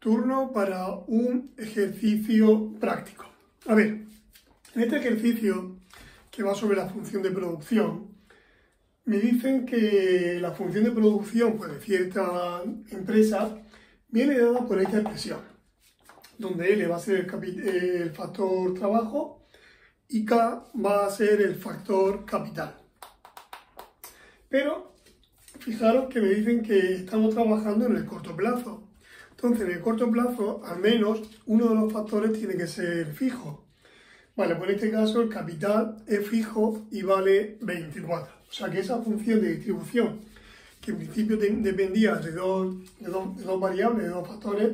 Turno para un ejercicio práctico. A ver, en este ejercicio que va sobre la función de producción, me dicen que la función de producción pues, de cierta empresa viene dada por esta expresión, donde L va a ser el factor trabajo y K va a ser el factor capital. Pero fijaros que me dicen que estamos trabajando en el corto plazo. Entonces, en el corto plazo, al menos uno de los factores tiene que ser fijo. Vale, pues en este caso el capital es fijo y vale 24. O sea que esa función de distribución, que en principio dependía de dos variables, de dos factores,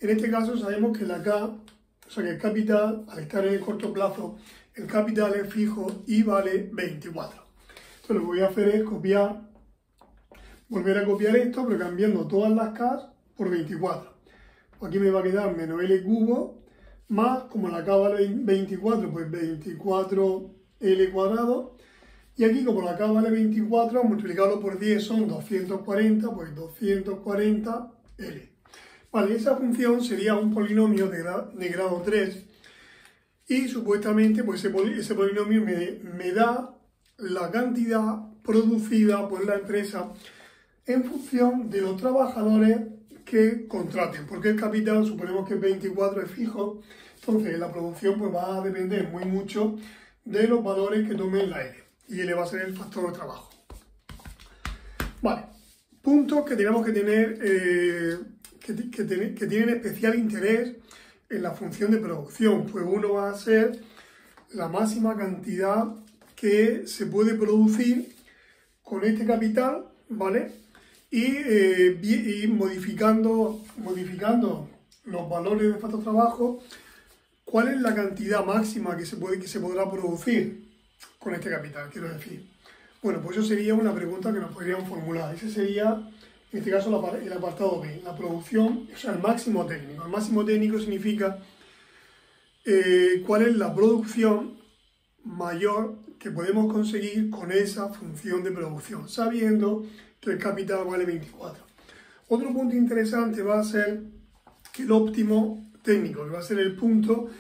en este caso sabemos que la K, o sea que el capital, al estar en el corto plazo, el capital es fijo y vale 24. Entonces lo que voy a hacer es volver a copiar esto, pero cambiando todas las K por 24. Pues aquí me va a quedar menos L cubo, más, como la K vale 24, pues 24L cuadrado. Y aquí, como la K vale 24, multiplicarlo por 10 son 240, pues 240L. Vale, esa función sería un polinomio de grado 3 y supuestamente pues ese polinomio me da la cantidad producida por la empresa en función de los trabajadores que contraten, porque el capital, suponemos que 24 es fijo, entonces la producción pues va a depender muy mucho de los valores que tomen la L, y L va a ser el factor de trabajo. Vale, puntos que tenemos que tener, que tienen especial interés en la función de producción, pues uno va a ser la máxima cantidad que se puede producir con este capital, ¿vale? Y modificando los valores de factor trabajo, ¿cuál es la cantidad máxima que se podrá producir con este capital? Quiero decir, bueno, pues eso sería una pregunta que nos podrían formular. Ese sería, en este caso, el apartado B, la producción, o sea, el máximo técnico. El máximo técnico significa cuál es la producción mayor que podemos conseguir con esa función de producción, sabiendo que el capital vale 24. Otro punto interesante va a ser el óptimo técnico, que va a ser el punto,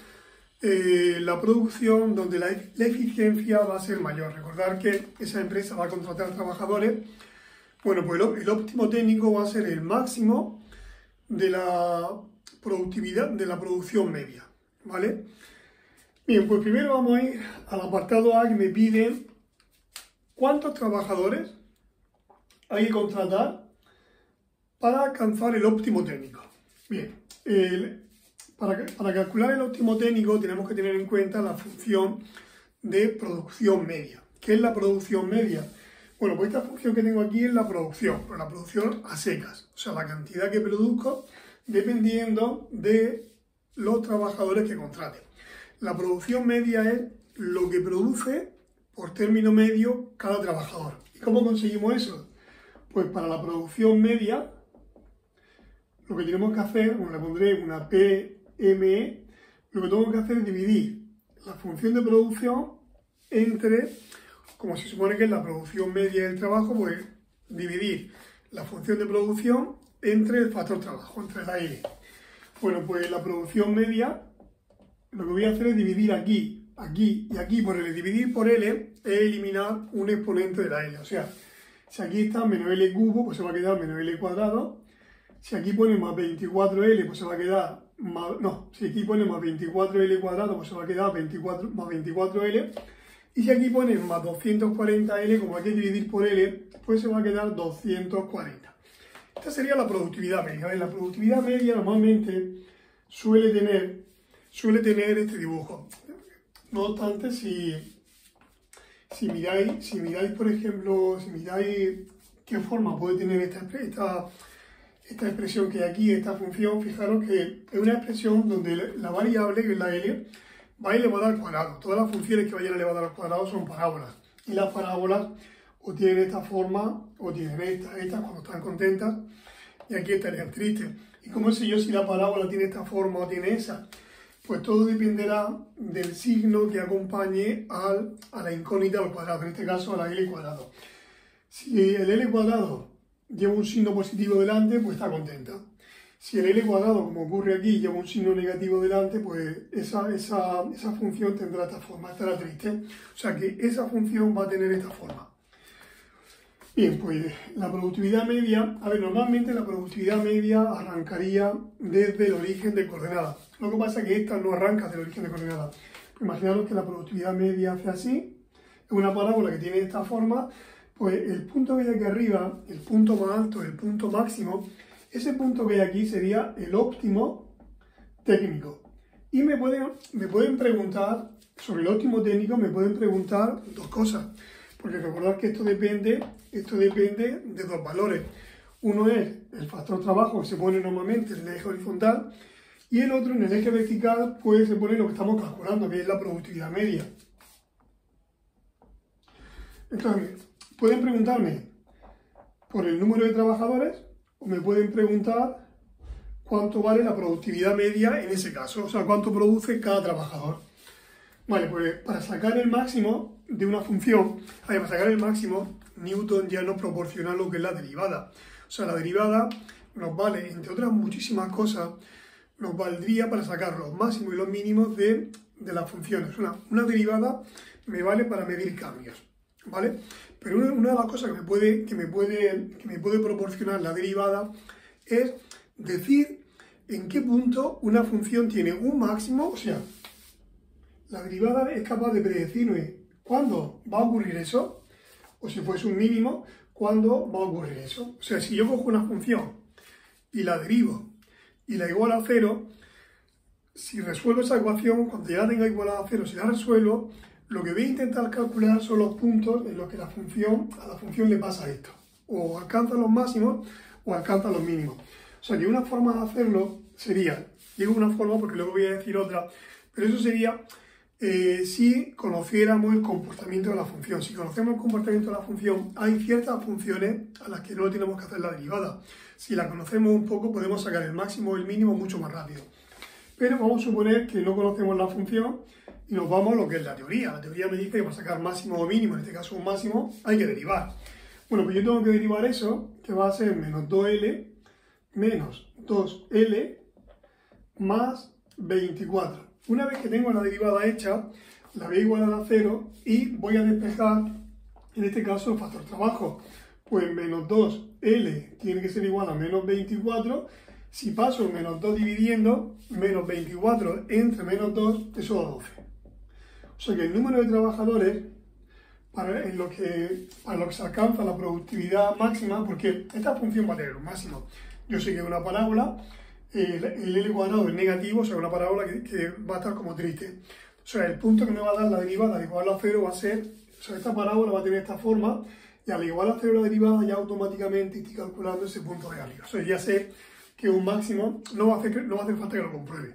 la producción donde la eficiencia va a ser mayor. Recordar que esa empresa va a contratar trabajadores. Bueno, pues el óptimo técnico va a ser el máximo de la productividad de la producción media, ¿vale? Bien, pues primero vamos a ir al apartado A, que me pide cuántos trabajadores hay que contratar para alcanzar el óptimo técnico. Bien, para calcular el óptimo técnico tenemos que tener en cuenta la función de producción media. ¿Qué es la producción media? Bueno, pues esta función que tengo aquí es la producción, pero la producción a secas, o sea, la cantidad que produzco dependiendo de los trabajadores que contraten. La producción media es lo que produce por término medio cada trabajador. ¿Y cómo conseguimos eso? Pues para la producción media, lo que tenemos que hacer, bueno, le pondré una PME, lo que tengo que hacer es dividir la función de producción entre, como se supone que es la producción media del trabajo, pues dividir la función de producción entre el factor trabajo, entre la L. Bueno, pues la producción media, lo que voy a hacer es dividir aquí, aquí y aquí por L. Dividir por L es eliminar un exponente de la L, o sea, si aquí está menos L cubo, pues se va a quedar menos L cuadrado. Si aquí pone más 24L, pues se va a quedar más... No, si aquí pone más 24L cuadrado, pues se va a quedar más 24L. Y si aquí pone más 240L, como hay que dividir por L, pues se va a quedar 240. Esta sería la productividad media. La productividad media normalmente suele tener este dibujo. No obstante, si miráis, por ejemplo, qué forma puede tener esta expresión que hay aquí, esta función, fijaros que es una expresión donde la variable, que es la L, va elevada al cuadrado. Todas las funciones que vayan elevadas al cuadrado son parábolas. Y las parábolas o tienen esta forma o tienen esta cuando están contentas, y aquí estarían tristes. ¿Y cómo sé yo si la parábola tiene esta forma o tiene esa? Pues todo dependerá del signo que acompañe a la incógnita al cuadrado, en este caso a la L cuadrado. Si el L cuadrado lleva un signo positivo delante, pues está contenta. Si el L cuadrado, como ocurre aquí, lleva un signo negativo delante, pues esa función tendrá esta forma, estará triste. O sea que esa función va a tener esta forma. Bien, pues la productividad media, a ver, normalmente la productividad media arrancaría desde el origen de coordenadas. Lo que pasa es que esta no arranca del origen de coordenadas. Imaginaros que la productividad media hace así, es una parábola que tiene esta forma, pues el punto que hay aquí arriba, el punto más alto, el punto máximo, ese punto que hay aquí sería el óptimo técnico. Y me pueden preguntar, sobre el óptimo técnico, me pueden preguntar dos cosas. Porque recordad que esto depende de dos valores. Uno es el factor trabajo que se pone normalmente en el eje horizontal y el otro en el eje vertical pues se pone lo que estamos calculando, que es la productividad media. Entonces, pueden preguntarme por el número de trabajadores o me pueden preguntar cuánto vale la productividad media en ese caso, o sea, cuánto produce cada trabajador. Vale, pues para sacar el máximo de una función, para sacar el máximo, Newton ya nos proporciona lo que es la derivada. O sea, la derivada nos vale, entre otras muchísimas cosas, nos valdría para sacar los máximos y los mínimos de las funciones. Una derivada me vale para medir cambios, ¿vale? Pero una de las cosas que me puede proporcionar la derivada es decir en qué punto una función tiene un máximo, o sea, la derivada es capaz de predecirme cuándo va a ocurrir eso, o si fuese un mínimo, cuándo va a ocurrir eso. O sea, si yo cojo una función y la derivo y la igualo a cero, si resuelvo esa ecuación, cuando ya la tenga igualada a cero, si la resuelvo, lo que voy a intentar calcular son los puntos en los que a la función le pasa esto. O alcanza los máximos o alcanza los mínimos. O sea, que una forma de hacerlo sería, digo una forma porque luego voy a decir otra, pero eso sería si conociéramos el comportamiento de la función. Si conocemos el comportamiento de la función, hay ciertas funciones a las que no tenemos que hacer la derivada. Si la conocemos un poco, podemos sacar el máximo o el mínimo mucho más rápido. Pero vamos a suponer que no conocemos la función y nos vamos a lo que es la teoría. La teoría me dice que para sacar máximo o mínimo, en este caso un máximo, hay que derivar. Bueno, pues yo tengo que derivar eso, que va a ser menos 2L menos 2L más 24. Una vez que tengo la derivada hecha, la voy a igualar a 0 y voy a despejar, en este caso, el factor trabajo. Pues menos 2L tiene que ser igual a menos 24. Si paso el menos 2 dividiendo, menos 24 entre menos 2, eso da 12. O sea que el número de trabajadores para lo que se alcanza la productividad máxima, porque esta función va a tener un máximo. Yo sé que es una parábola, el L cuadrado es negativo, o sea, una parábola que va a estar como triste. O sea, el punto que me va a dar la derivada de igual a 0 va a ser, o sea, esta parábola va a tener esta forma, y al igual a 0 la derivada ya automáticamente estoy calculando ese punto de arriba. O sea, ya sé que un máximo no va a hacer falta que lo compruebe.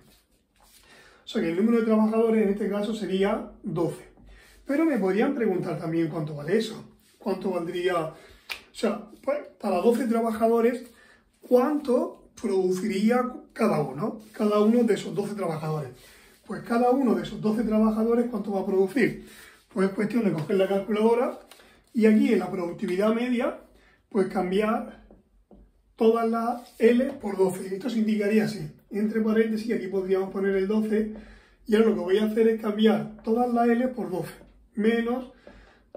O sea, que el número de trabajadores en este caso sería 12. Pero me podrían preguntar también cuánto vale eso. ¿Cuánto valdría? O sea, pues, para 12 trabajadores, ¿cuánto produciría cada uno de esos 12 trabajadores? Pues cada uno de esos 12 trabajadores, ¿cuánto va a producir? Pues es cuestión de coger la calculadora y aquí en la productividad media, pues cambiar todas las L por 12. Esto se indicaría así. Entre paréntesis, aquí podríamos poner el 12 y ahora lo que voy a hacer es cambiar todas las L por 12. Menos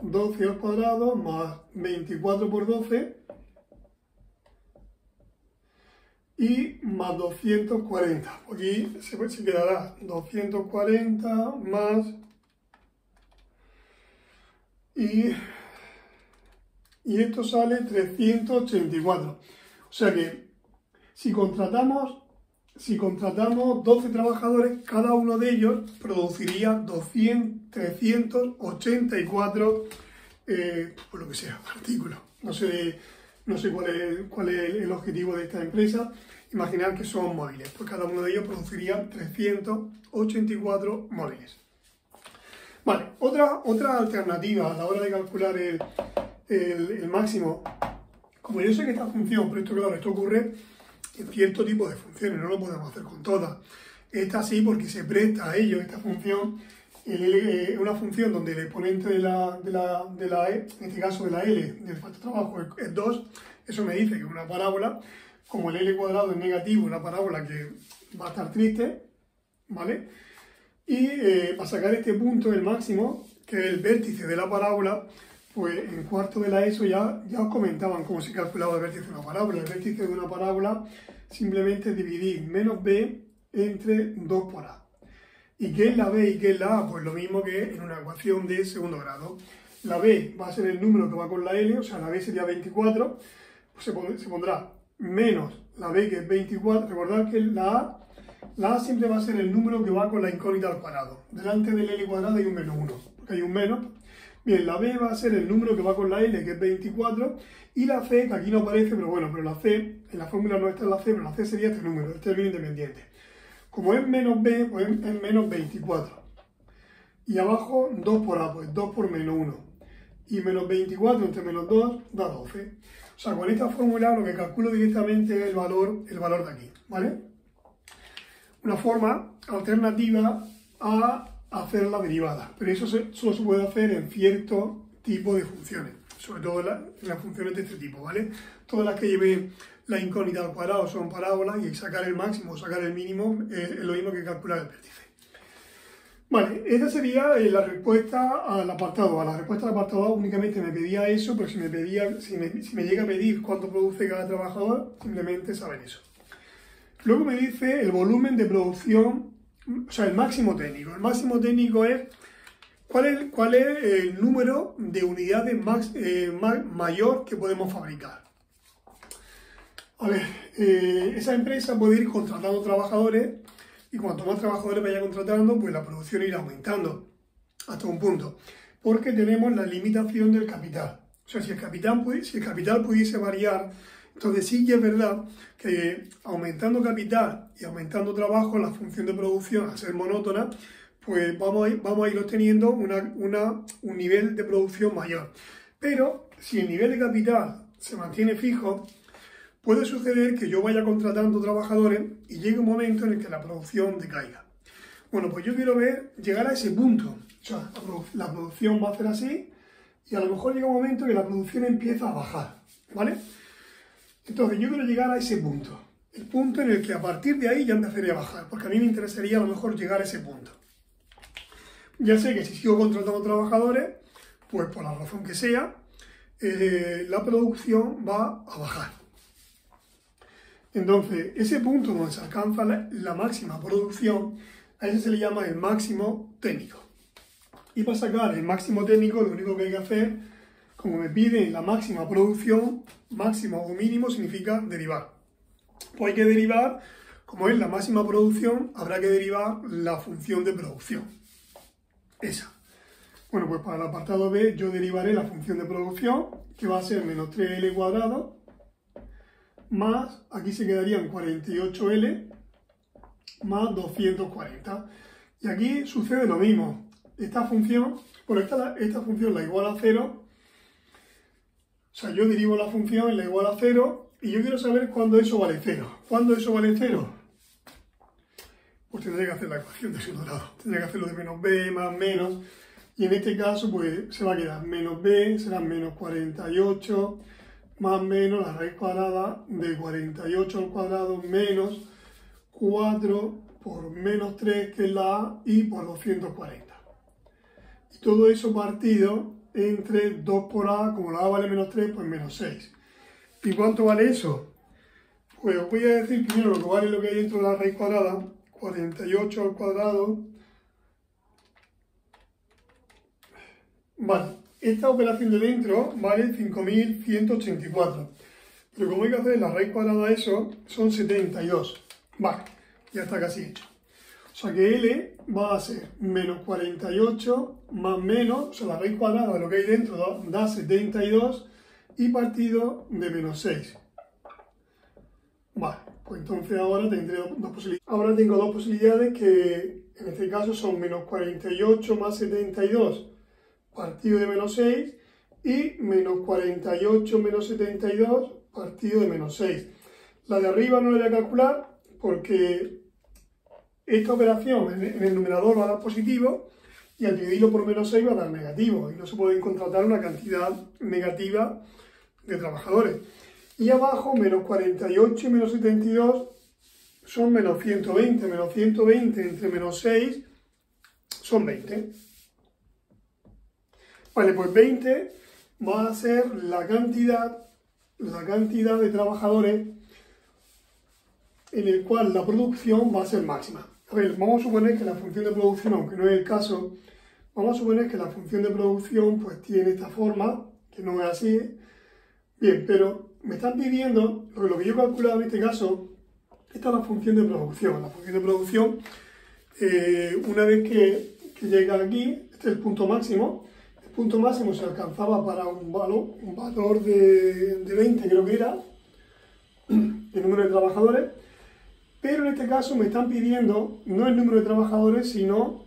12 al cuadrado más 24 por 12 y más 240. Aquí se quedará 240 más y esto sale 384. O sea que si contratamos 12 trabajadores, cada uno de ellos produciría 384, por lo que sea, artículos. No sé cuál es el objetivo de esta empresa. Imaginar que son móviles, pues cada uno de ellos produciría 384 móviles. Vale, otra alternativa a la hora de calcular el máximo. Como yo sé que esta función, pero esto ocurre en cierto tipo de funciones, no lo podemos hacer con todas. Esta sí, porque se presta a ello. Esta función es una función donde el exponente de la E, en este caso de la L, del factor trabajo, es 2. Eso me dice que es una parábola. como el L cuadrado es negativo, una parábola que va a estar triste, ¿vale? Y para sacar este punto, el máximo, que es el vértice de la parábola, pues en cuarto de la ESO ya os comentaban cómo se calculaba el vértice de una parábola. El vértice de una parábola simplemente es dividir menos b entre 2 por a. ¿Y qué es la b y qué es la a? Pues lo mismo que en una ecuación de segundo grado. La b va a ser el número que va con la L, o sea, la b sería 24, pues se pondrá menos la b, que es 24. Recordad que la a siempre va a ser el número que va con la incógnita al cuadrado. Delante del L cuadrado hay un menos 1, porque hay un menos. Bien, la b va a ser el número que va con la L, que es 24, y la c, que aquí no aparece, pero bueno, pero la c, en la fórmula no está la c, pero la c sería este número, este término independiente. Como es menos b, pues es menos 24. Y abajo 2 por a, pues 2 por menos 1. Y menos 24 entre menos 2 da 12. O sea, con esta fórmula lo que calculo directamente es el valor de aquí, ¿vale? Una forma alternativa a hacer la derivada, pero eso solo se puede hacer en cierto tipo de funciones, sobre todo en las funciones de este tipo, ¿vale? Todas las que lleven la incógnita al cuadrado son parábolas y sacar el máximo o sacar el mínimo es lo mismo que calcular el vértice. Vale, esta sería la respuesta al apartado A. La respuesta al apartado A únicamente me pedía eso, pero si me llega a pedir cuánto produce cada trabajador, simplemente saber eso. Luego me dice el volumen de producción, o sea, el máximo técnico. El máximo técnico es cuál es el número de unidades mayor que podemos fabricar. A ver, esa empresa puede ir contratando trabajadores y cuanto más trabajadores vaya contratando, pues la producción irá aumentando hasta un punto. Porque tenemos la limitación del capital. O sea, si el capital pudiese variar, entonces sí que es verdad que aumentando capital y aumentando trabajo, la función de producción, al ser monótona, pues vamos a ir obteniendo un nivel de producción mayor. Pero si el nivel de capital se mantiene fijo, puede suceder que yo vaya contratando trabajadores y llegue un momento en el que la producción decaiga. Bueno, pues yo quiero llegar a ese punto. O sea, la producción va a hacer así y a lo mejor llega un momento que la producción empieza a bajar, ¿vale? Entonces yo quiero llegar a ese punto. El punto en el que a partir de ahí ya empezaría a bajar, porque a mí me interesaría a lo mejor llegar a ese punto. Ya sé que si sigo contratando trabajadores, pues por la razón que sea, la producción va a bajar. Entonces, ese punto donde se alcanza la máxima producción, a ese se le llama el máximo técnico. Y para sacar el máximo técnico, lo único que hay que hacer, como me piden la máxima producción, máximo o mínimo significa derivar. Pues hay que derivar, como es la máxima producción, habrá que derivar la función de producción. Esa. Bueno, pues para el apartado B yo derivaré la función de producción, que va a ser menos 3L cuadrado, más, aquí se quedarían 48L, más 240. Y aquí sucede lo mismo. Esta función, bueno, esta función la igual a 0. O sea, yo derivo la función en la igual a 0 y yo quiero saber cuándo eso vale 0. ¿Cuándo eso vale 0? Pues tendré que hacer la ecuación de segundo grado. Tendré que hacerlo de menos b más menos. Y en este caso, pues se va a quedar menos b, será menos 48, más menos la raíz cuadrada de 48 al cuadrado menos 4 por menos 3, que es la a, y por 240. Y todo eso partido entre 2 por a, como la a vale menos 3, pues menos 6. ¿Y cuánto vale eso? Pues os voy a decir primero lo que vale lo que hay dentro de la raíz cuadrada, 48 al cuadrado. Vale, esta operación de dentro vale 5184. Pero como hay que hacer la raíz cuadrada de eso, son 72. Vale, ya está casi hecho. O sea que L va a ser menos 48 más menos, o sea, la raíz cuadrada de lo que hay dentro da 72 y partido de menos 6. Vale, pues entonces ahora tendré dos posibilidades. Ahora tengo dos posibilidades que en este caso son menos 48 más 72 partido de menos 6 y menos 48 menos 72 partido de menos 6. La de arriba no la voy a calcular porque esta operación en el numerador va a dar positivo y al dividirlo por menos 6 va a dar negativo y no se puede contratar una cantidad negativa de trabajadores. Y abajo, menos 48 y menos 72 son menos 120. Menos 120 entre menos 6 son 20. Vale, pues 20 va a ser la cantidad de trabajadores en el cual la producción va a ser máxima. A ver, vamos a suponer que la función de producción, aunque no es el caso, vamos a suponer que la función de producción pues tiene esta forma, que no es así. Bien, pero me están pidiendo, lo que yo he calculado en este caso, esta es la función de producción. La función de producción, una vez que llega aquí, este es el punto máximo. El punto máximo se alcanzaba para un valor de 20, creo que era, el número de trabajadores. Pero en este caso me están pidiendo no el número de trabajadores, sino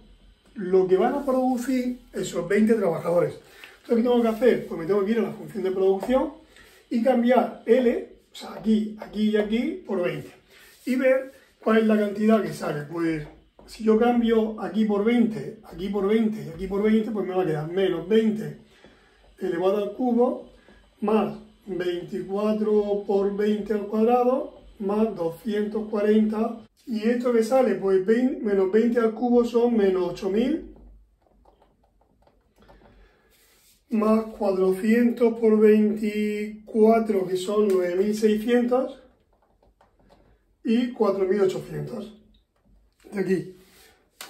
lo que van a producir esos 20 trabajadores. Entonces, ¿qué tengo que hacer? Pues me tengo que ir a la función de producción y cambiar L, o sea, aquí, aquí y aquí, por 20. Y ver cuál es la cantidad que sale. Pues si yo cambio aquí por 20, aquí por 20 y aquí por 20, pues me va a quedar menos 20 elevado al cubo más 24 por 20 al cuadrado más 240. ¿Y esto que sale? Pues menos 20 al cubo son menos 8000 más 400 por 24, que son 9600, y 4800. De aquí,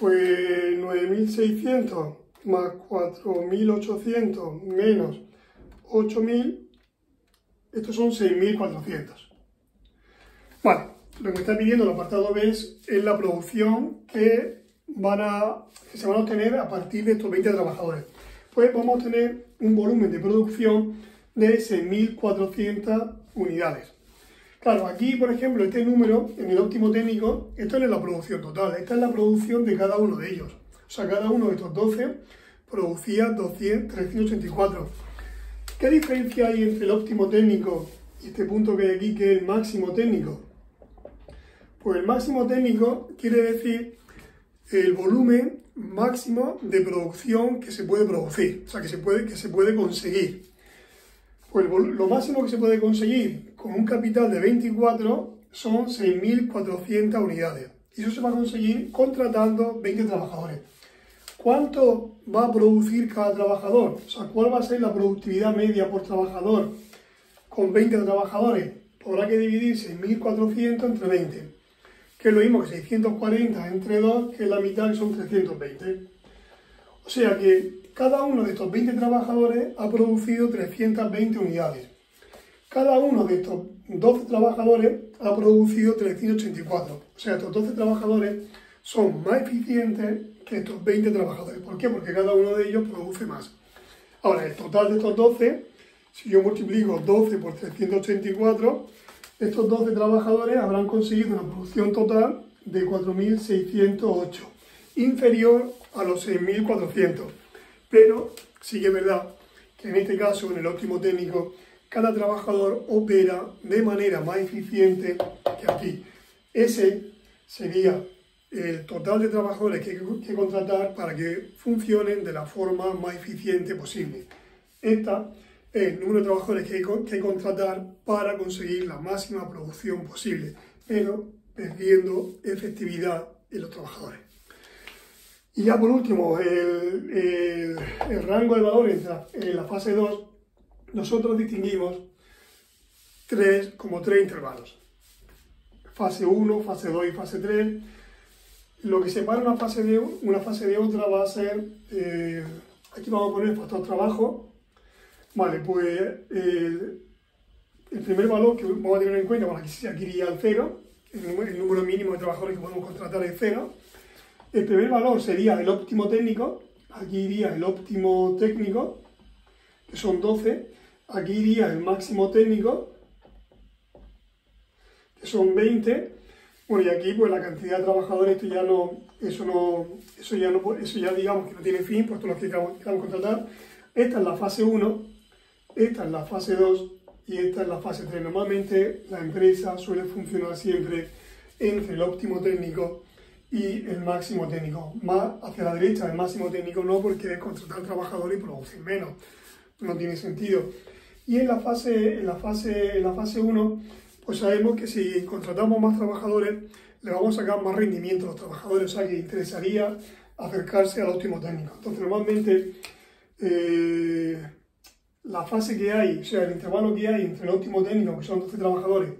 pues 9600 más 4800 menos 8000, estos son 6400. Vale, lo que me está pidiendo el apartado B es la producción que se van a obtener a partir de estos 20 trabajadores. Pues vamos a tener un volumen de producción de 6.400 unidades. Claro, aquí, por ejemplo, este número, en el óptimo técnico, esto no es la producción total, esta es la producción de cada uno de ellos. O sea, cada uno de estos 12 producía 384. ¿Qué diferencia hay entre el óptimo técnico y este punto que hay aquí, que es el máximo técnico? Pues el máximo técnico quiere decir el volumen máximo de producción que se puede producir, o sea, que se puede conseguir. Pues lo máximo que se puede conseguir con un capital de 24 son 6.400 unidades. Y eso se va a conseguir contratando 20 trabajadores. ¿Cuánto va a producir cada trabajador? O sea, ¿cuál va a ser la productividad media por trabajador con 20 trabajadores? Habrá que dividir 6.400 entre 20. Que es lo mismo que 640 entre 2, que es la mitad, que son 320. O sea que cada uno de estos 20 trabajadores ha producido 320 unidades. Cada uno de estos 12 trabajadores ha producido 384. O sea, estos 12 trabajadores son más eficientes que estos 20 trabajadores. ¿Por qué? Porque cada uno de ellos produce más. Ahora, el total de estos 12, si yo multiplico 12 por 384, estos 12 trabajadores habrán conseguido una producción total de 4.608, inferior a los 6.400. Pero sí que es verdad que en este caso, en el óptimo técnico, cada trabajador opera de manera más eficiente que aquí. Ese sería el total de trabajadores que hay que contratar para que funcionen de la forma más eficiente posible. Esta es el número de trabajadores que hay que contratar para conseguir la máxima producción posible, pero perdiendo efectividad en los trabajadores. Y ya por último, el rango de valores en la fase 2, nosotros distinguimos como tres intervalos. Fase 1, fase 2 y fase 3. Lo que separa una fase de otra va a ser, aquí vamos a poner el factor trabajo. Vale, pues el primer valor que vamos a tener en cuenta, bueno, aquí iría al 0, el número mínimo de trabajadores que podemos contratar es 0. El primer valor sería el óptimo técnico, aquí iría el óptimo técnico, que son 12, aquí iría el máximo técnico, que son 20, bueno, y aquí pues la cantidad de trabajadores, eso ya digamos que no tiene fin, puesto los que queramos contratar. Esta es la fase 1, esta es la fase 2 y esta es la fase 3. Normalmente la empresa suele funcionar siempre entre el óptimo técnico y el máximo técnico. Más hacia la derecha del máximo técnico no, porque es contratar trabajadores y producir menos. No tiene sentido. Y en la fase 1, pues sabemos que si contratamos más trabajadores, le vamos a sacar más rendimiento a los trabajadores, o sea que interesaría acercarse al óptimo técnico. Entonces, normalmente, la fase que hay, o sea, el intervalo que hay entre el óptimo técnico, que son 12 trabajadores,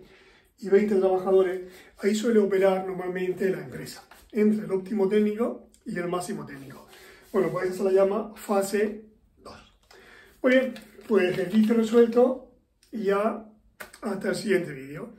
y 20 trabajadores, ahí suele operar normalmente la empresa, entre el óptimo técnico y el máximo técnico. Bueno, pues esa se la llama fase 2. Muy bien, pues ejercicio resuelto y ya hasta el siguiente vídeo.